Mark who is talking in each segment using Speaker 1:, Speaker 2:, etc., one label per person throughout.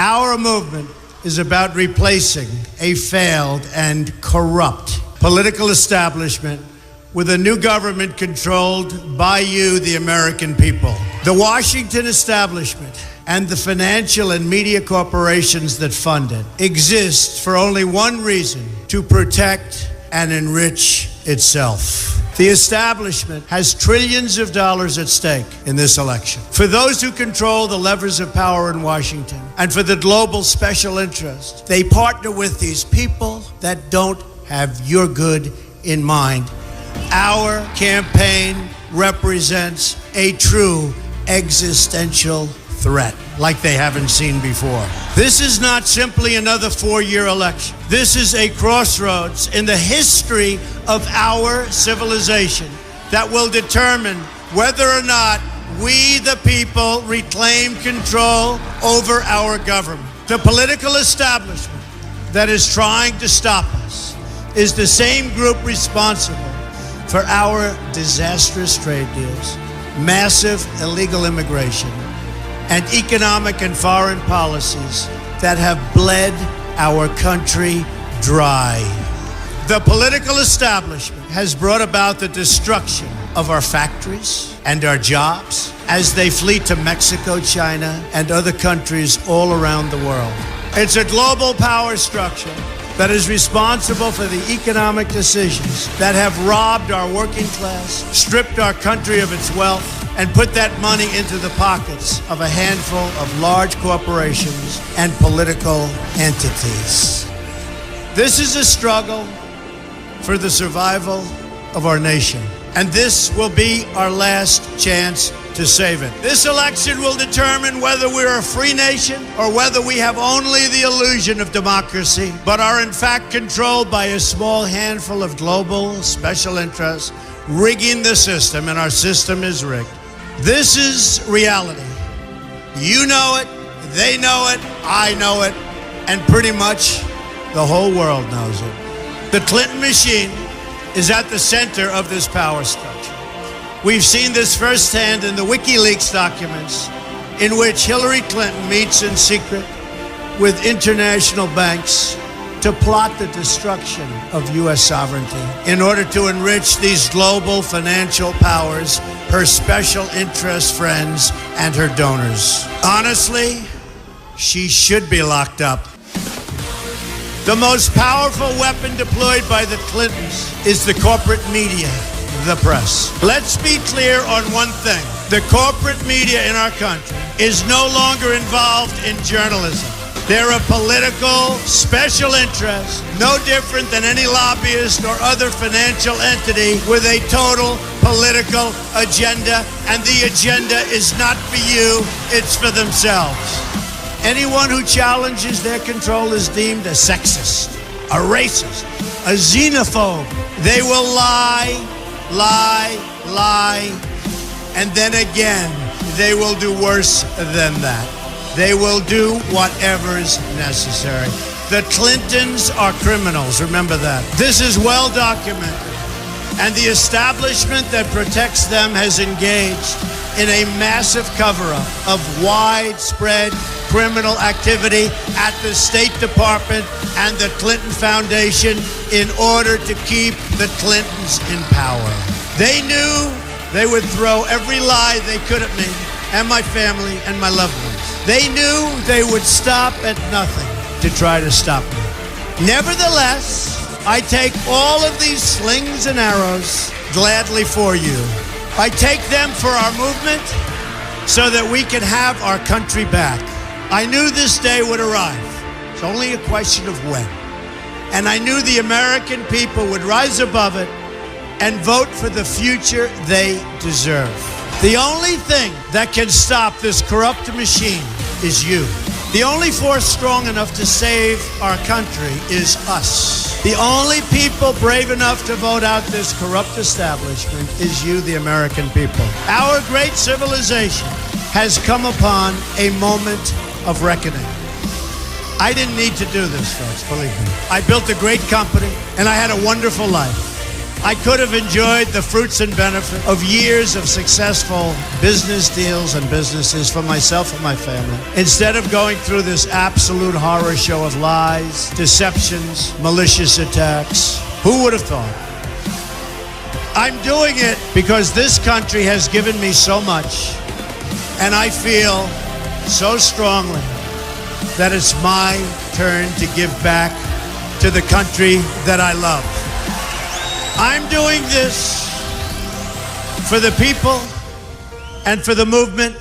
Speaker 1: Our movement is about replacing a failed and corrupt political establishment with a new government controlled by you, the American people. The Washington establishment and the financial and media corporations that fund it exist for only one reason: to protect and enrich itself. The establishment has trillions of dollars at stake in this election. For those who control the levers of power in Washington and for the global special interest, they partner with these people that don't have your good in mind. Our campaign represents a true existential threat like they haven't seen before. This is not simply another 4-year election. This is a crossroads in the history of our civilization that will determine whether or not we, the people, reclaim control over our government. The political establishment that is trying to stop us is the same group responsible for our disastrous trade deals, massive illegal immigration, and economic and foreign policies that have bled our country dry. The political establishment has brought about the destruction of our factories and our jobs as they flee to Mexico, China, and other countries all around the world. It's a global power structure that is responsible for the economic decisions that have robbed our working class, stripped our country of its wealth, and put that money into the pockets of a handful of large corporations and political entities. This is a struggle for the survival of our nation, and this will be our last chance to save it. This election will determine whether we're a free nation or whether we have only the illusion of democracy, but are in fact controlled by a small handful of global special interests rigging the system, and our system is rigged. This is reality. You know it, they know it, I know it, and pretty much the whole world knows it. The Clinton machine is at the center of this power structure. We've seen this firsthand in the WikiLeaks documents, in which Hillary Clinton meets in secret with international banks to plot the destruction of U.S. sovereignty in order to enrich these global financial powers, her special interest friends, and her donors. Honestly, she should be locked up. The most powerful weapon deployed by the Clintons is the corporate media, the press. Let's be clear on one thing. The corporate media in our country is no longer involved in journalism. They're a political special interest, no different than any lobbyist or other financial entity with a total political agenda, and the agenda is not for you, it's for themselves. Anyone who challenges their control is deemed a sexist, a racist, a xenophobe. They will lie, and then again, they will do worse than that. They will do whatever is necessary. The Clintons are criminals, remember that. This is well documented, and the establishment that protects them has engaged in a massive cover-up of widespread criminal activity at the State Department and the Clinton Foundation in order to keep the Clintons in power. They knew they would throw every lie they could at me and my family and my loved ones. They knew they would stop at nothing to try to stop me. Nevertheless, I take all of these slings and arrows gladly for you. I take them for our movement so that we can have our country back. I knew this day would arrive. It's only a question of when. And I knew the American people would rise above it and vote for the future they deserve. The only thing that can stop this corrupt machine is you. The only force strong enough to save our country is us. The only people brave enough to vote out this corrupt establishment is you, the American people. Our great civilization has come upon a moment of reckoning. I didn't need to do this, folks, believe me. I built a great company, and I had a wonderful life. I could have enjoyed the fruits and benefits of years of successful business deals and businesses for myself and my family, instead of going through this absolute horror show of lies, deceptions, malicious attacks. Who would have thought? I'm doing it because this country has given me so much, and I feel so strongly that it's my turn to give back to the country that I love. I'm doing this for the people and for the movement,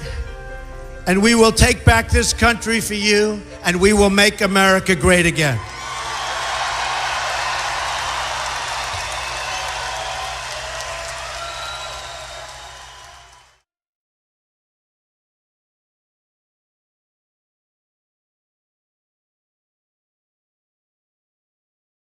Speaker 1: and we will take back this country for you, and we will make America great again.